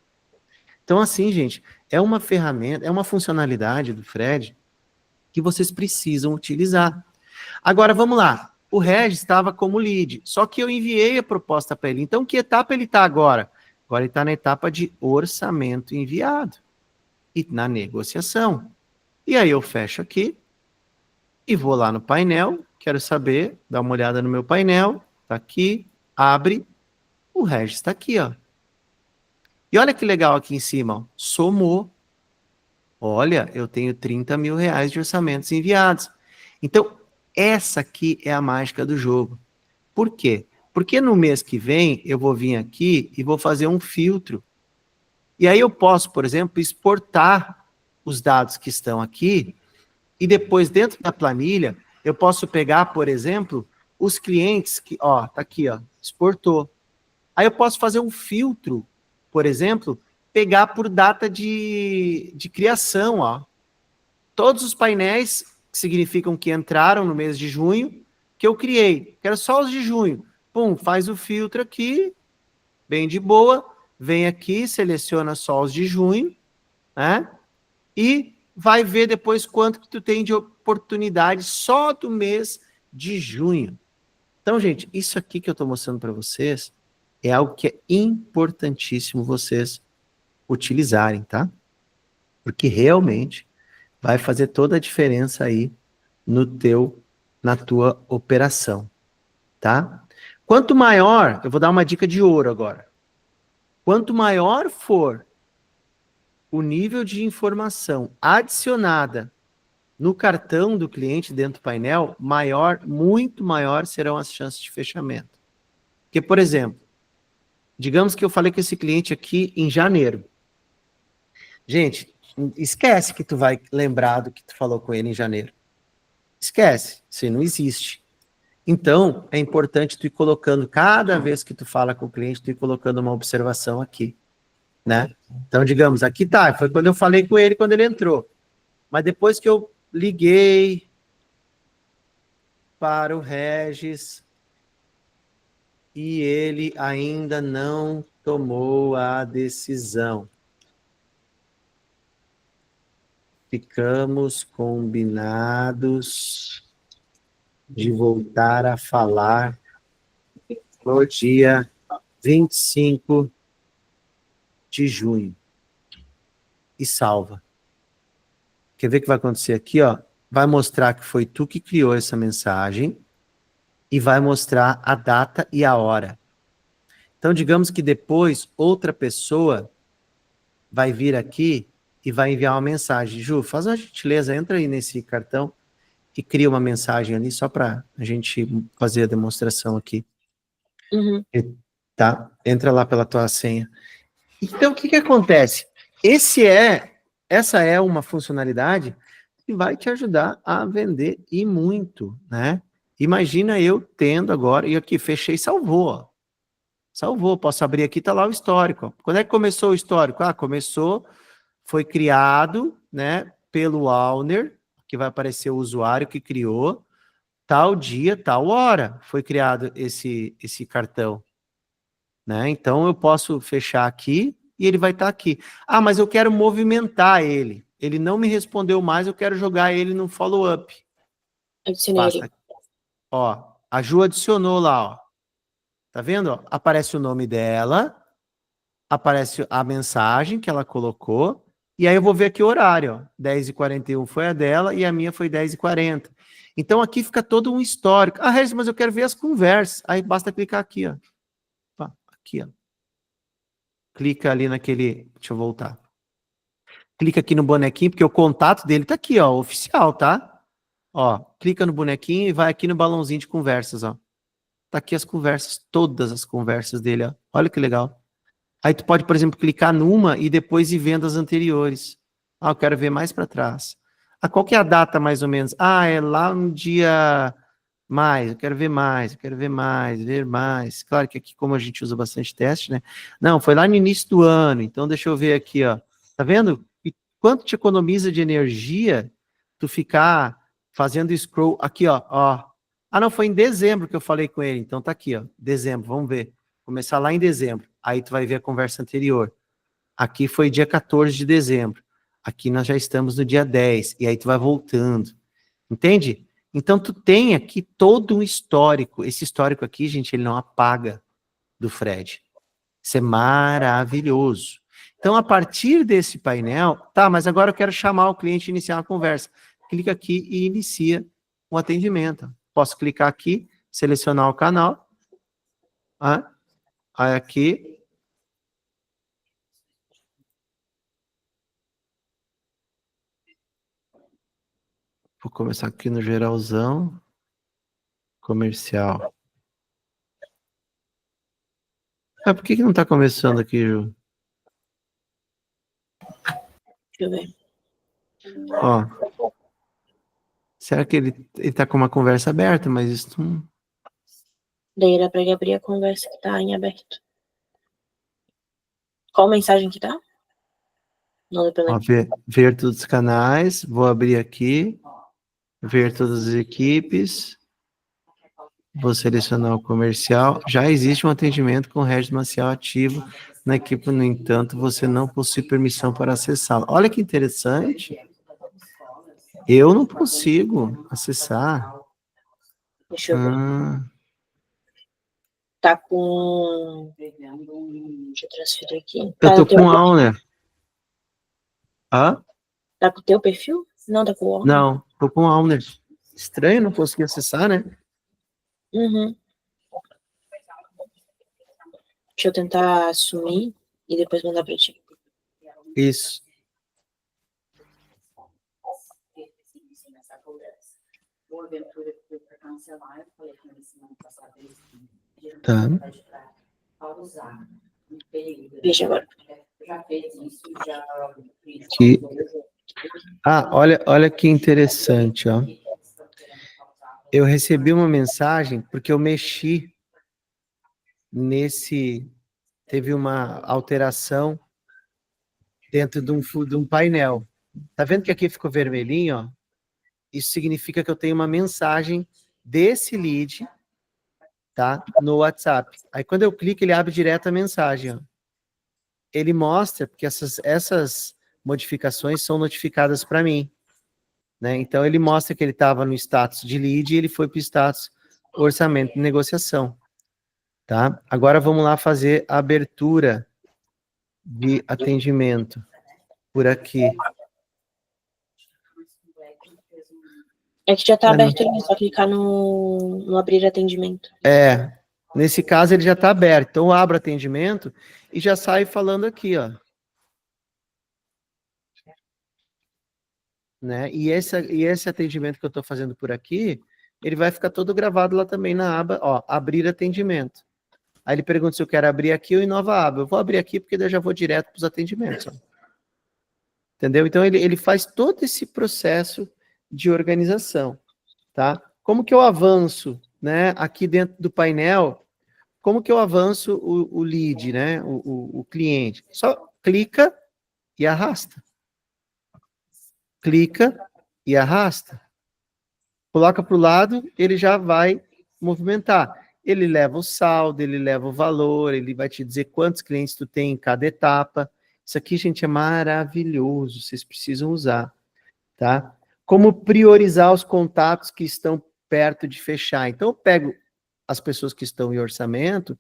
Então, assim, gente, é uma ferramenta, é uma funcionalidade do Fred que vocês precisam utilizar. Agora, vamos lá. O Regis estava como lead, só que eu enviei a proposta para ele. Então, que etapa ele está agora? Agora ele está na etapa de orçamento enviado e na negociação. E aí eu fecho aqui e vou lá no painel, quero saber, dá uma olhada no meu painel, tá aqui, abre, o Regis está aqui, ó. E olha que legal aqui em cima, ó, somou. Olha, eu tenho 30 mil reais de orçamentos enviados. Então, essa aqui é a mágica do jogo. Por quê? Porque no mês que vem eu vou vir aqui e vou fazer um filtro. E aí eu posso, por exemplo, exportar os dados que estão aqui e depois dentro da planilha eu posso pegar, por exemplo, os clientes que, ó, tá aqui, ó, exportou. Aí eu posso fazer um filtro, por exemplo, pegar por data de criação, ó. Todos os painéis que significam que entraram no mês de junho, que eu criei. Quero só os de junho. Pum, faz o filtro aqui, bem de boa, vem aqui, seleciona só os de junho, né? E vai ver depois quanto que tu tem de oportunidade só do mês de junho. Então, gente, isso aqui que eu estou mostrando para vocês é algo que é importantíssimo vocês utilizarem, tá? Porque realmente vai fazer toda a diferença aí na tua operação, tá? Quanto maior, eu vou dar uma dica de ouro agora. Quanto maior for o nível de informação adicionada no cartão do cliente dentro do painel, muito maior serão as chances de fechamento. Porque, por exemplo, digamos que eu falei com esse cliente aqui em janeiro. Gente, esquece que tu vai lembrar do que tu falou com ele em janeiro. Esquece, isso não existe. Então, é importante tu ir colocando, cada vez que tu fala com o cliente, tu ir colocando uma observação aqui, né? Então, digamos, aqui tá, foi quando eu falei com ele, quando ele entrou. Mas depois que eu liguei para o Regis e ele ainda não tomou a decisão. Ficamos combinados de voltar a falar no dia 25 de junho. E salva. Quer ver o que vai acontecer aqui, ó? Vai mostrar que foi tu que criou essa mensagem e vai mostrar a data e a hora. Então, digamos que depois outra pessoa vai vir aqui e vai enviar uma mensagem. Ju, faz uma gentileza, entra aí nesse cartão e cria uma mensagem ali só para a gente fazer a demonstração aqui. Uhum. Tá? Entra lá pela tua senha. Então, o que acontece? Essa é uma funcionalidade que vai te ajudar a vender e muito, né? Imagina eu tendo agora, e aqui fechei e salvou, ó. Salvou, posso abrir aqui, tá lá o histórico. Ó. Quando é que começou o histórico? Começou, foi criado, né, pelo owner, que vai aparecer o usuário que criou, tal dia, tal hora, foi criado esse cartão, né? Então eu posso fechar aqui e ele vai estar aqui. Mas eu quero movimentar ele. Ele não me respondeu mais, eu quero jogar ele no follow-up. Adicionei. Ó, a Ju adicionou lá, ó. Tá vendo? Ó? Aparece o nome dela, aparece a mensagem que ela colocou, e aí eu vou ver aqui o horário, ó. 10h41 foi a dela e a minha foi 10h40. Então aqui fica todo um histórico. Regis, mas eu quero ver as conversas. Aí basta clicar aqui, ó. Aqui, ó. Clica ali naquele... Deixa eu voltar. Clica aqui no bonequinho, porque o contato dele tá aqui, ó, oficial, tá? Ó, clica no bonequinho e vai aqui no balãozinho de conversas, ó. Tá aqui as conversas, todas as conversas dele, ó. Olha que legal. Aí tu pode, por exemplo, clicar numa e depois ir vendo as anteriores. Eu quero ver mais para trás. Qual que é a data, mais ou menos? É lá no dia... eu quero ver mais, ver mais. Claro que aqui, como a gente usa bastante teste, né? Não, foi lá no início do ano, então deixa eu ver aqui, ó. Tá vendo? E quanto te economiza de energia tu ficar fazendo scroll aqui, ó. Ah, não, foi em dezembro que eu falei com ele, então tá aqui, ó, dezembro, vamos ver. Começar lá em dezembro, aí tu vai ver a conversa anterior. Aqui foi dia 14 de dezembro, aqui nós já estamos no dia 10, e aí tu vai voltando, entende? Então tu tem aqui todo um histórico, esse histórico aqui, gente, ele não apaga do Fred. Isso é maravilhoso. Então, a partir desse painel, tá, mas agora eu quero chamar o cliente e iniciar uma conversa. Clica aqui e inicia um atendimento. Posso clicar aqui, selecionar o canal. Aí aqui. Vou começar aqui no geralzão. Comercial. Por que não está começando aqui, Ju? Deixa eu ver. Ó. Será que ele está com uma conversa aberta, mas isso não... Daí era pra ele abrir a conversa que tá em aberto. Qual mensagem que tá? Não deu pra Ó, ler. ver todos os canais. Vou abrir aqui. Ver todas as equipes. Vou selecionar o comercial. Já existe um atendimento com registro maciel ativo na equipe, no entanto, você não possui permissão para acessá-lo. Olha que interessante. Eu não consigo acessar. Deixa eu ver. Tá com... Deixa eu transferir aqui. Eu Tá tô no teu com perfil? Auner. Tá com o teu perfil? Não, tá com o Auner. Não, tô com Auner. Estranho não conseguir acessar, né? Uhum. Deixa eu tentar assumir e depois mandar pra ti. Isso. Tá. Veja agora. Que... olha que interessante, ó. Eu recebi uma mensagem porque eu mexi teve uma alteração dentro de um painel. Tá vendo que aqui ficou vermelhinho, ó? Isso significa que eu tenho uma mensagem desse lead, tá? No WhatsApp. Aí quando eu clico, ele abre direto a mensagem, ó. Ele mostra, porque essas modificações são notificadas para mim, né? Então ele mostra que ele estava no status de lead e ele foi para o status orçamento de negociação, tá? Agora vamos lá fazer a abertura de atendimento por aqui. É que já tá aberto ali, é só clicar no abrir atendimento. Nesse caso ele já está aberto. Então eu abro atendimento e já saio falando aqui, ó. Né? E esse atendimento que eu estou fazendo por aqui, ele vai ficar todo gravado lá também na aba, ó, abrir atendimento. Aí ele pergunta se eu quero abrir aqui ou em nova aba. Eu vou abrir aqui porque daí eu já vou direto para os atendimentos. Ó. Entendeu? Então ele faz todo esse processo de organização, tá? Como que eu avanço, né? Aqui dentro do painel, como que eu avanço o lead, né? O cliente? Só clica e arrasta. Clica e arrasta. Coloca para o lado, ele já vai movimentar. Ele leva o saldo, ele leva o valor, ele vai te dizer quantos clientes tu tem em cada etapa. Isso aqui, gente, é maravilhoso, vocês precisam usar, tá? Como priorizar os contatos que estão perto de fechar. Então, eu pego as pessoas que estão em orçamento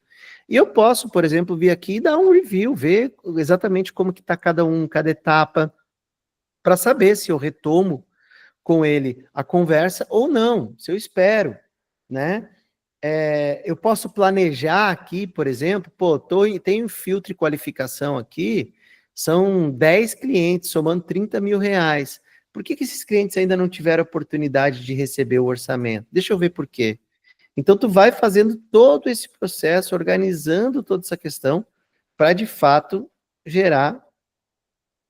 e eu posso, por exemplo, vir aqui e dar um review, ver exatamente como que está cada um, cada etapa, para saber se eu retomo com ele a conversa ou não, se eu espero, né? Eu posso planejar aqui, por exemplo, tenho um filtro e qualificação aqui, são 10 clientes, somando 30 mil reais. Por que esses clientes ainda não tiveram oportunidade de receber o orçamento? Deixa eu ver por quê. Então, tu vai fazendo todo esse processo, organizando toda essa questão, para, de fato, gerar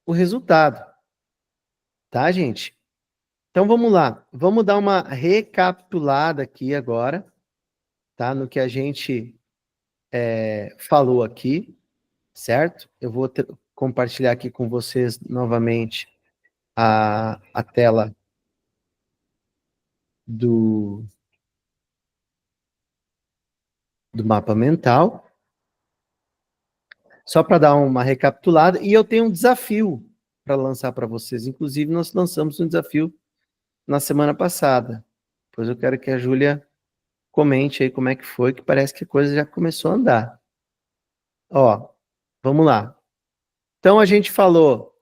o resultado. Tá, gente? Então, vamos lá. Vamos dar uma recapitulada aqui agora, tá? No que a gente falou aqui, certo? Eu vou compartilhar aqui com vocês novamente a tela do mapa mental, só para dar uma recapitulada, e eu tenho um desafio para lançar para vocês. Inclusive, nós lançamos um desafio na semana passada. Pois eu quero que a Júlia comente aí como é que foi, que parece que a coisa já começou a andar. Ó, vamos lá. Então, a gente falou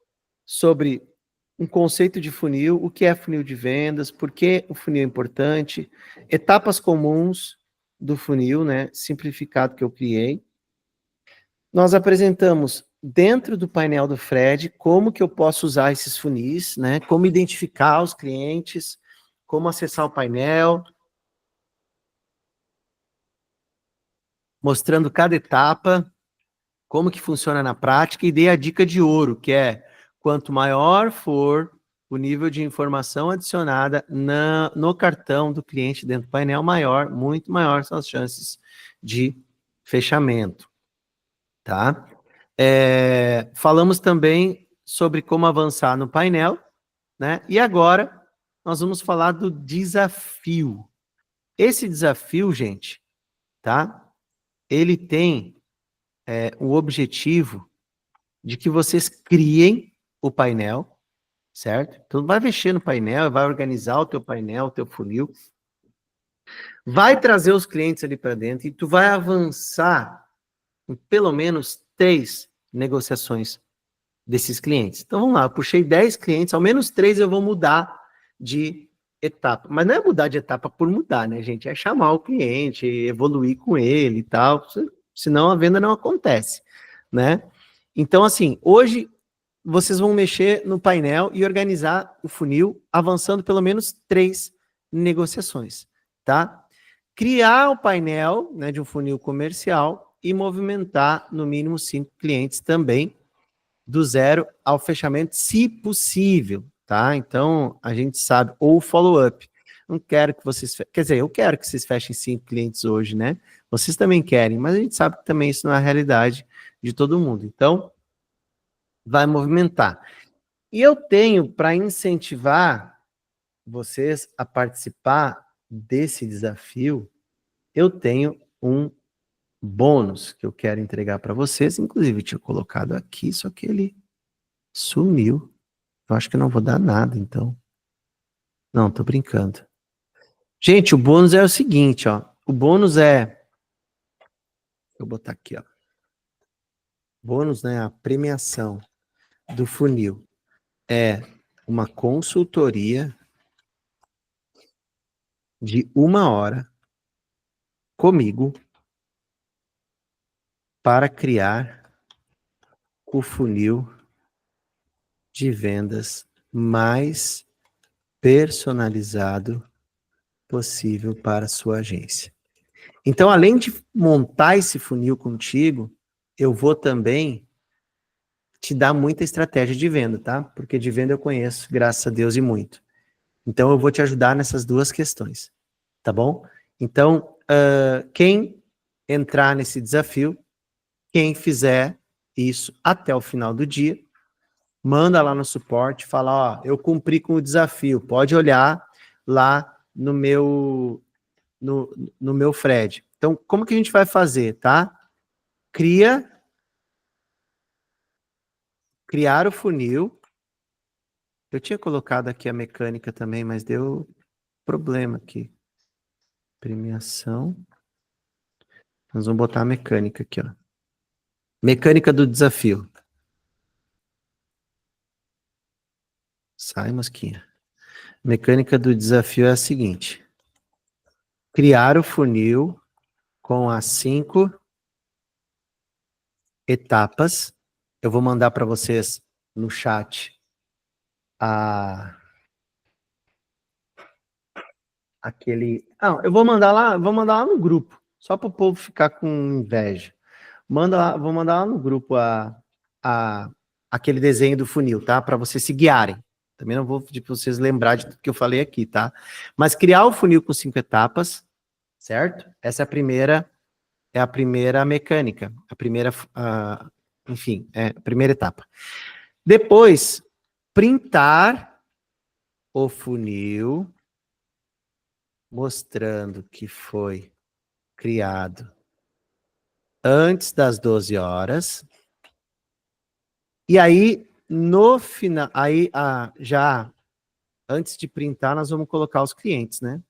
sobre um conceito de funil, o que é funil de vendas, por que o funil é importante, etapas comuns do funil, né, simplificado que eu criei. Nós apresentamos dentro do painel do Fred como que eu posso usar esses funis, né, como identificar os clientes, como acessar o painel, mostrando cada etapa, como que funciona na prática, e dei a dica de ouro, que é quanto maior for o nível de informação adicionada no cartão do cliente dentro do painel, muito maior são as chances de fechamento, tá? Falamos também sobre como avançar no painel, né? E agora nós vamos falar do desafio. Esse desafio, gente, tá? Ele tem o objetivo de que vocês criem o painel, certo? Então, vai mexer no painel, vai organizar o teu painel, o teu funil, vai trazer os clientes ali para dentro e tu vai avançar em pelo menos 3 negociações desses clientes. Então, vamos lá, eu puxei 10 clientes, ao menos 3 eu vou mudar de etapa. Mas não é mudar de etapa por mudar, né, gente? É chamar o cliente, evoluir com ele e tal, senão a venda não acontece, né? Então, assim, hoje vocês vão mexer no painel e organizar o funil, avançando pelo menos 3 negociações, tá? Criar o painel, né, de um funil comercial e movimentar no mínimo 5 clientes também, do 0 ao fechamento, se possível, tá? Então, a gente sabe, ou follow-up. Não quero que vocês, quer dizer, eu quero que vocês fechem 5 clientes hoje, né? Vocês também querem, mas a gente sabe que também isso não é a realidade de todo mundo. Então, vai movimentar. E eu tenho, para incentivar vocês a participar desse desafio, eu tenho um bônus que eu quero entregar para vocês. Inclusive, eu tinha colocado aqui, só que ele sumiu. Eu acho que eu não vou dar nada, então. Não, tô brincando. Gente, o bônus é o seguinte, ó. O bônus é... Vou botar aqui, ó. Bônus, né? A premiação do funil é uma consultoria de 1 hora comigo para criar o funil de vendas mais personalizado possível para a sua agência. Então, além de montar esse funil contigo, eu vou também te dar muita estratégia de venda, tá? Porque de venda eu conheço, graças a Deus, e muito. Então, eu vou te ajudar nessas 2 questões, tá bom? Então, quem entrar nesse desafio, quem fizer isso até o final do dia, manda lá no suporte, fala, ó, eu cumpri com o desafio, pode olhar lá no meu Fred. Então, como que a gente vai fazer, tá? Criar o funil. Eu tinha colocado aqui a mecânica também, mas deu problema aqui. Premiação. Nós vamos botar a mecânica aqui, ó. Mecânica do desafio. Sai, mosquinha. Mecânica do desafio é a seguinte. Criar o funil com as 5 etapas. Eu vou mandar para vocês no chat eu vou mandar lá no grupo, só para o povo ficar com inveja. Vou mandar lá no grupo aquele desenho do funil, tá? Para vocês se guiarem. Também não vou pedir para vocês lembrar de tudo que eu falei aqui, tá? Mas criar o funil com 5 etapas, certo? Essa é a primeira mecânica, a primeira etapa. Depois, printar o funil mostrando que foi criado antes das 12 horas. E aí, no final, aí já antes de printar, nós vamos colocar os clientes, né?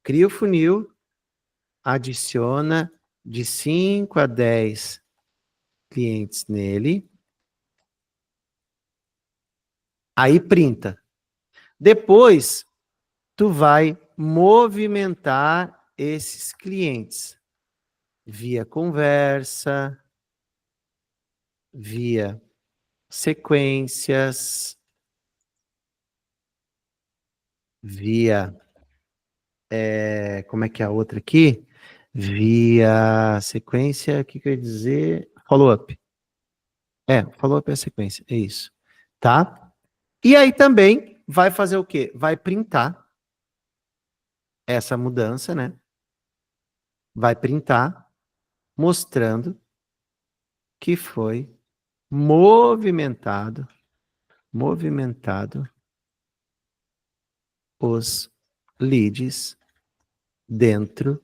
Cria o funil, adiciona de 5 a 10 clientes nele. Aí printa. Depois, tu vai movimentar esses clientes via conversa, via sequências, via, como é que é a outra aqui? Via sequência, o que quer dizer? Follow-up. Follow-up é a sequência, é isso. Tá? E aí também vai fazer o quê? Vai printar essa mudança, né? Vai printar, mostrando que foi movimentado os leads dentro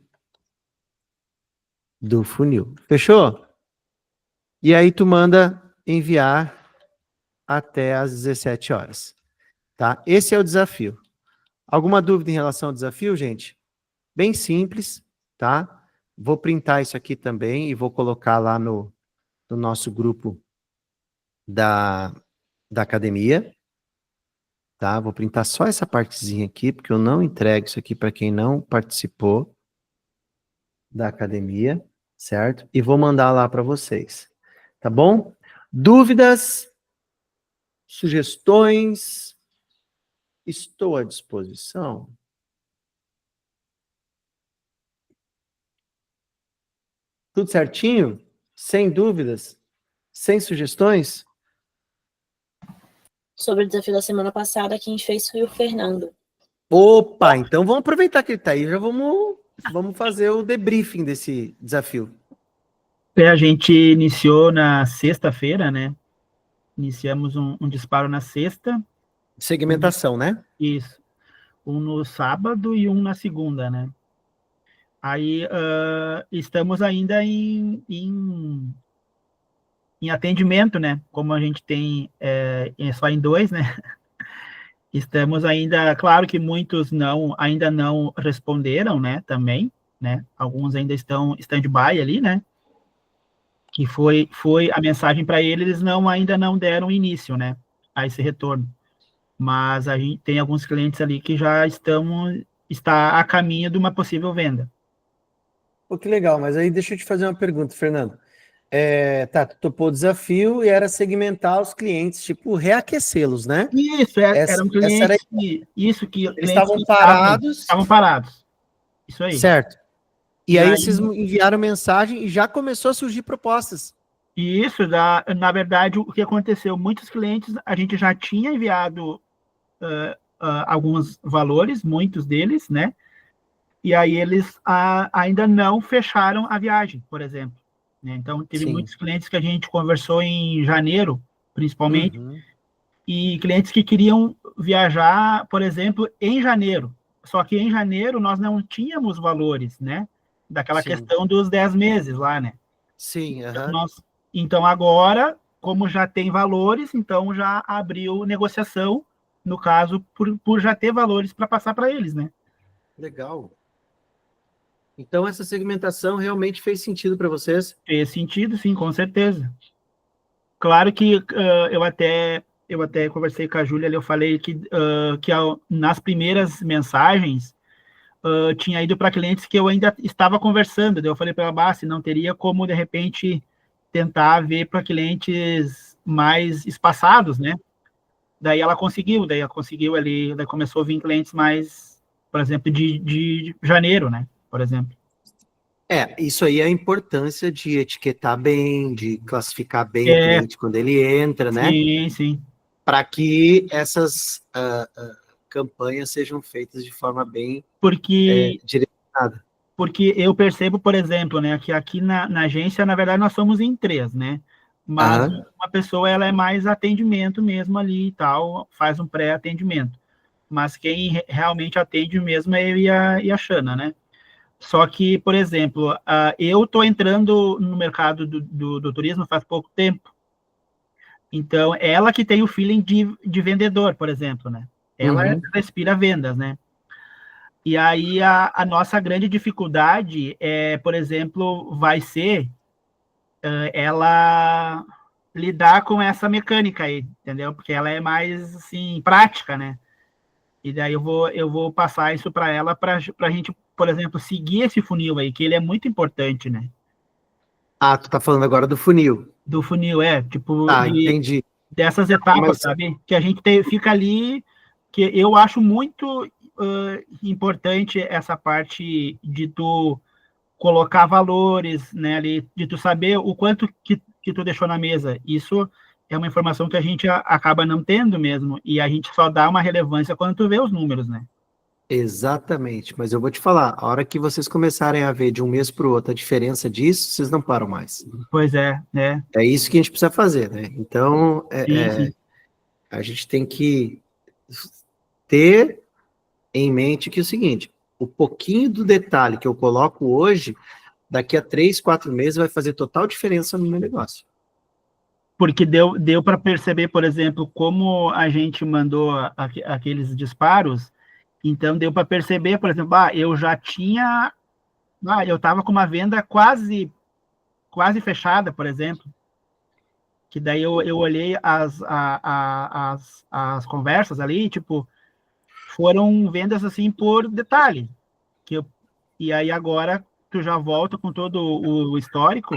do funil. Fechou? E aí tu manda enviar até às 17 horas. Tá? Esse é o desafio. Alguma dúvida em relação ao desafio, gente? Bem simples, tá? Vou printar isso aqui também e vou colocar lá no nosso grupo da academia. Tá? Vou printar só essa partezinha aqui, porque eu não entrego isso aqui para quem não participou da academia, certo? E vou mandar lá para vocês, tá bom? Dúvidas, sugestões, estou à disposição. Tudo certinho? Sem dúvidas? Sem sugestões? Sobre o desafio da semana passada, quem fez foi o Fernando. Opa, então vamos aproveitar que ele está aí, já vamos fazer o debriefing desse desafio. A gente iniciou na sexta-feira, né? Iniciamos um disparo na sexta. Segmentação, né? Isso. Um no sábado e um na segunda, né? Aí estamos ainda em atendimento, né? Como a gente tem só em 2, né? Estamos ainda, claro que muitos ainda não responderam, né? Também, né? Alguns ainda estão stand-by ali, né? Que foi a mensagem para eles, ainda não deram início, né? A esse retorno. Mas a gente tem alguns clientes ali que já está a caminho de uma possível venda. Pô, que legal, mas aí deixa eu te fazer uma pergunta, Fernando. Tu topou o desafio e era segmentar os clientes, tipo, reaquecê-los, né? Isso, eram clientes que eles estavam parados. Estavam parados. Isso aí. Certo. E aí vocês enviaram mensagem e já começou a surgir propostas. E isso, na verdade, o que aconteceu? Muitos clientes, a gente já tinha enviado alguns valores, muitos deles, né? E aí eles ainda não fecharam a viagem, por exemplo. Né? Então, teve muitos clientes que a gente conversou em janeiro, principalmente, e clientes que queriam viajar, por exemplo, em janeiro. Só que em janeiro nós não tínhamos valores, né? Daquela questão dos 10 meses lá, né? Sim, então agora, como já tem valores, então já abriu negociação, no caso, por já ter valores para passar para eles, né? Legal. Então essa segmentação realmente fez sentido para vocês? Fez sentido, sim, com certeza. Claro que eu até conversei com a Júlia, eu falei que nas primeiras mensagens tinha ido para clientes que eu ainda estava conversando. Daí eu falei para ela, se não teria como, de repente, tentar ver para clientes mais espaçados, né? Daí ela conseguiu ali, daí começou a vir clientes mais, por exemplo, de janeiro, né? Por exemplo. Isso aí é a importância de etiquetar bem, de classificar bem o cliente quando ele entra, né? Sim, sim. Para que essas campanhas sejam feitas de forma bem direcionada. Porque eu percebo, por exemplo, né, que aqui na agência, na verdade, nós somos em 3, né? Mas uma pessoa, ela é mais atendimento mesmo ali e tal, faz um pré-atendimento. mas quem realmente atende mesmo é eu e a Xana, né? Só que, por exemplo, eu estou entrando no mercado do turismo faz pouco tempo. Então, ela que tem o feeling de vendedor, por exemplo, né? Ela respira vendas, né? E aí a nossa grande dificuldade por exemplo, vai ser ela lidar com essa mecânica aí, entendeu? Porque ela é mais, assim, prática, né? E daí eu vou passar isso para ela para a gente, por exemplo, seguir esse funil aí, que ele é muito importante, né? Ah, tu tá falando agora do funil. Do funil, tipo, Tá, entendi. dessas etapas, Mas sabe? Que a gente fica ali, que eu acho muito importante essa parte de tu colocar valores, né, ali, de tu saber o quanto que tu deixou na mesa. Isso é uma informação que a gente acaba não tendo mesmo, e a gente só dá uma relevância quando tu vê os números, né? exatamente, mas eu vou te falar, a hora que vocês começarem a ver de um mês para o outro a diferença disso, vocês não param mais. Pois é, né? É isso que a gente precisa fazer, né? Então, Sim, sim. a gente tem que ter em mente que é o seguinte, o pouquinho do detalhe que eu coloco hoje, daqui a 3, 4 meses vai fazer total diferença no meu negócio. Porque deu para perceber, por exemplo, como a gente mandou aqueles disparos, então deu para perceber, por exemplo, eu já tinha, eu estava com uma venda quase fechada, por exemplo, que daí eu olhei as conversas ali, tipo, foram vendas assim por detalhe, e aí agora tu já volta com todo o histórico,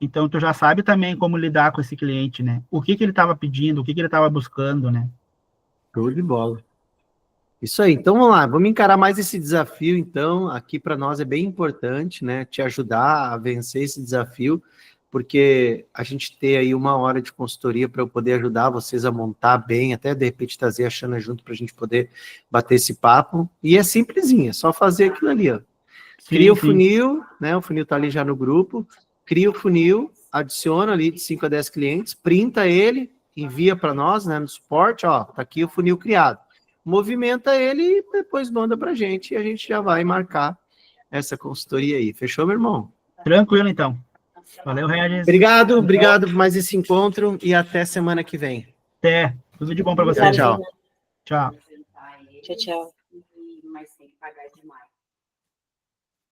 então tu já sabe também como lidar com esse cliente, né? O que ele estava pedindo, o que ele estava buscando, né? Show de bola. Isso aí, então vamos lá, vamos encarar mais esse desafio, então, aqui para nós é bem importante, né, te ajudar a vencer esse desafio, porque a gente tem aí 1 hora de consultoria para eu poder ajudar vocês a montar bem, até de repente trazer a Xana junto para a gente poder bater esse papo, e é simplesinho, é só fazer aquilo ali, ó. Cria o funil, né, o funil tá ali já no grupo, cria o funil, adiciona ali de 5 a 10 clientes, printa ele, envia para nós, né, no suporte, ó, tá aqui o funil criado. Movimenta ele e depois manda pra gente e a gente já vai marcar essa consultoria aí. Fechou, meu irmão? Tranquilo, então. Valeu, Regis. Obrigado por mais esse encontro e até semana que vem. Até. Tudo de bom para vocês. Tchau. Tchau. Tchau, tchau.